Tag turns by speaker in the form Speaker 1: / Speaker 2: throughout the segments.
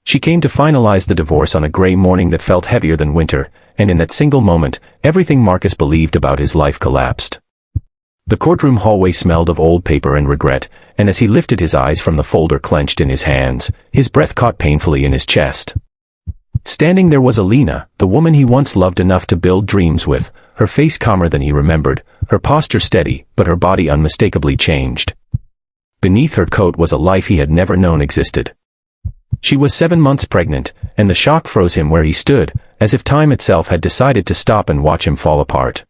Speaker 1: She came to finalize the divorce on a gray morning that felt heavier than winter, and in that single moment, everything Marcus believed about his life collapsed. The courtroom hallway smelled of old paper and regret, and as he lifted his eyes from the folder clenched in his hands, his breath caught painfully in his chest. Standing there was Alina, the woman he once loved enough to build dreams with, her face calmer than he remembered, her posture steady, but her body unmistakably changed. Beneath her coat was a life he had never known existed. She was 7 months pregnant, and the shock froze him where he stood, as if time itself had decided to stop and watch him fall apart.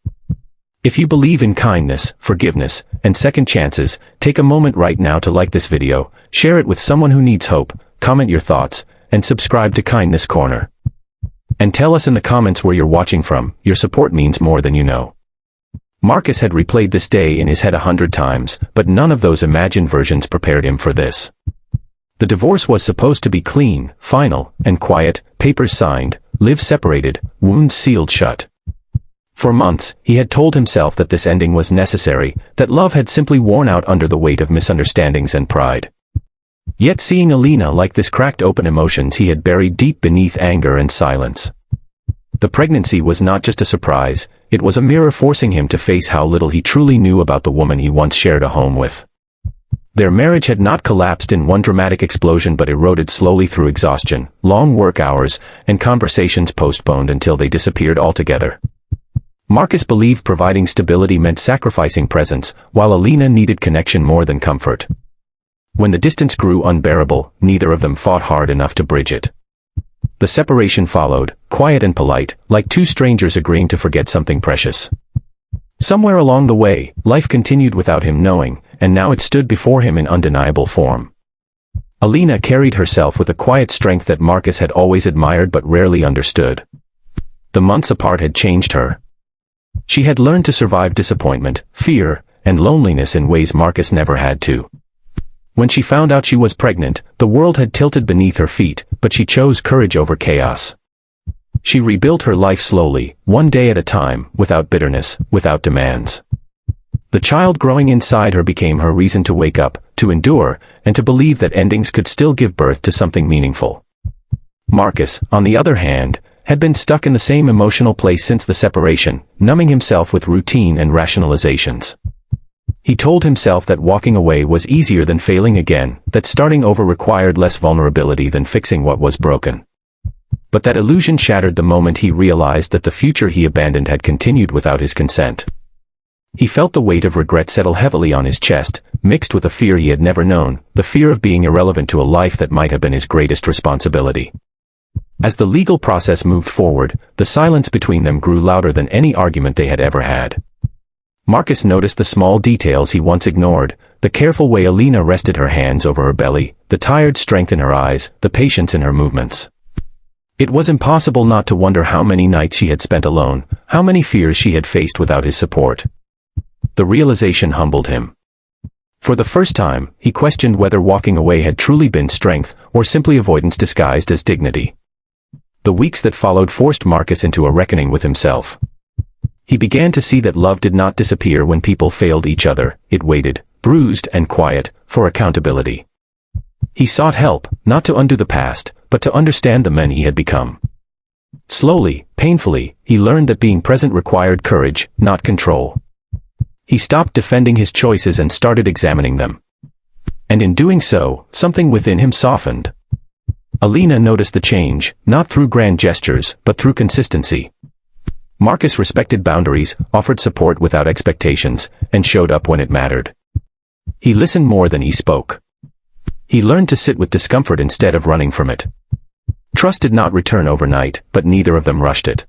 Speaker 1: If you believe in kindness, forgiveness, and second chances, take a moment right now to like this video, share it with someone who needs hope, comment your thoughts, and subscribe to Kindness Corner. And tell us in the comments where you're watching from. Your support means more than you know. Marcus had replayed this day in his head 100 times, but none of those imagined versions prepared him for this. The divorce was supposed to be clean, final, and quiet, papers signed, lives separated, wounds sealed shut. For months, he had told himself that this ending was necessary, that love had simply worn out under the weight of misunderstandings and pride. Yet seeing Alina like this cracked open emotions he had buried deep beneath anger and silence. The pregnancy was not just a surprise, it was a mirror forcing him to face how little he truly knew about the woman he once shared a home with. Their marriage had not collapsed in one dramatic explosion but eroded slowly through exhaustion, long work hours, and conversations postponed until they disappeared altogether. Marcus believed providing stability meant sacrificing presence, while Alina needed connection more than comfort. When the distance grew unbearable, neither of them fought hard enough to bridge it. The separation followed, quiet and polite, like two strangers agreeing to forget something precious. Somewhere along the way, life continued without him knowing, and now it stood before him in undeniable form. Alina carried herself with a quiet strength that Marcus had always admired but rarely understood. The months apart had changed her. She had learned to survive disappointment, fear, and loneliness in ways Marcus never had to. When she found out she was pregnant, the world had tilted beneath her feet, but she chose courage over chaos. She rebuilt her life slowly, one day at a time, without bitterness, without demands. The child growing inside her became her reason to wake up, to endure, and to believe that endings could still give birth to something meaningful. Marcus, on the other hand, had been stuck in the same emotional place since the separation, numbing himself with routine and rationalizations. He told himself that walking away was easier than failing again, that starting over required less vulnerability than fixing what was broken. But that illusion shattered the moment he realized that the future he abandoned had continued without his consent. He felt the weight of regret settle heavily on his chest, mixed with a fear he had never known, the fear of being irrelevant to a life that might have been his greatest responsibility. As the legal process moved forward, the silence between them grew louder than any argument they had ever had. Marcus noticed the small details he once ignored, the careful way Alina rested her hands over her belly, the tired strength in her eyes, the patience in her movements. It was impossible not to wonder how many nights she had spent alone, how many fears she had faced without his support. The realization humbled him. For the first time, he questioned whether walking away had truly been strength, or simply avoidance disguised as dignity. The weeks that followed forced Marcus into a reckoning with himself. He began to see that love did not disappear when people failed each other, it waited, bruised and quiet, for accountability. He sought help, not to undo the past, but to understand the men he had become. Slowly, painfully, he learned that being present required courage, not control. He stopped defending his choices and started examining them. And in doing so, something within him softened. Alina noticed the change, not through grand gestures, but through consistency. Marcus respected boundaries, offered support without expectations, and showed up when it mattered. He listened more than he spoke. He learned to sit with discomfort instead of running from it. Trust did not return overnight, but neither of them rushed it.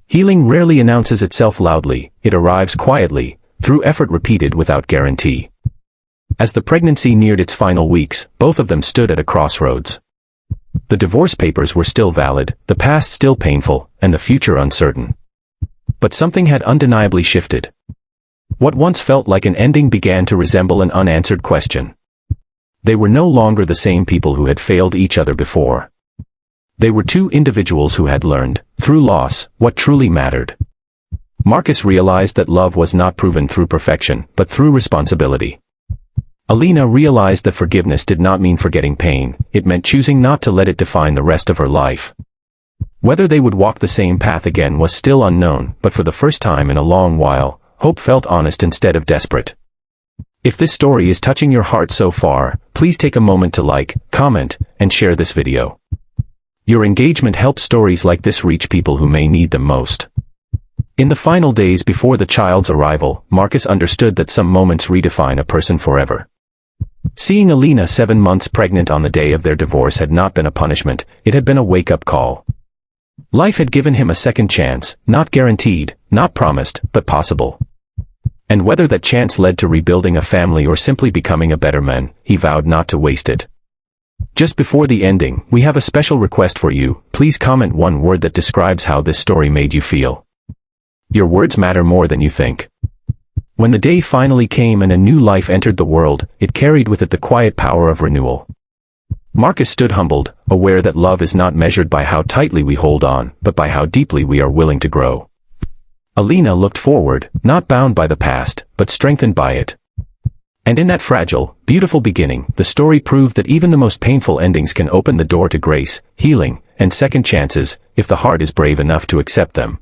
Speaker 1: Healing rarely announces itself loudly, it arrives quietly, through effort repeated without guarantee. As the pregnancy neared its final weeks, both of them stood at a crossroads. The divorce papers were still valid, the past still painful, and the future uncertain. But something had undeniably shifted. What once felt like an ending began to resemble an unanswered question. They were no longer the same people who had failed each other before. They were two individuals who had learned, through loss, what truly mattered. Marcus realized that love was not proven through perfection, but through responsibility. Alina realized that forgiveness did not mean forgetting pain, it meant choosing not to let it define the rest of her life. Whether they would walk the same path again was still unknown, but for the first time in a long while, hope felt honest instead of desperate. If this story is touching your heart so far, please take a moment to like, comment, and share this video. Your engagement helps stories like this reach people who may need them most. In the final days before the child's arrival, Marcus understood that some moments redefine a person forever. Seeing Alina 7 months pregnant on the day of their divorce had not been a punishment, it had been a wake-up call. Life had given him a second chance, not guaranteed, not promised, but possible. And whether that chance led to rebuilding a family or simply becoming a better man, he vowed not to waste it. Just before the ending, we have a special request for you. Please comment one word that describes how this story made you feel. Your words matter more than you think. When the day finally came and a new life entered the world, it carried with it the quiet power of renewal. Marcus stood humbled, aware that love is not measured by how tightly we hold on, but by how deeply we are willing to grow. Alina looked forward, not bound by the past, but strengthened by it. And in that fragile, beautiful beginning, the story proved that even the most painful endings can open the door to grace, healing, and second chances, if the heart is brave enough to accept them.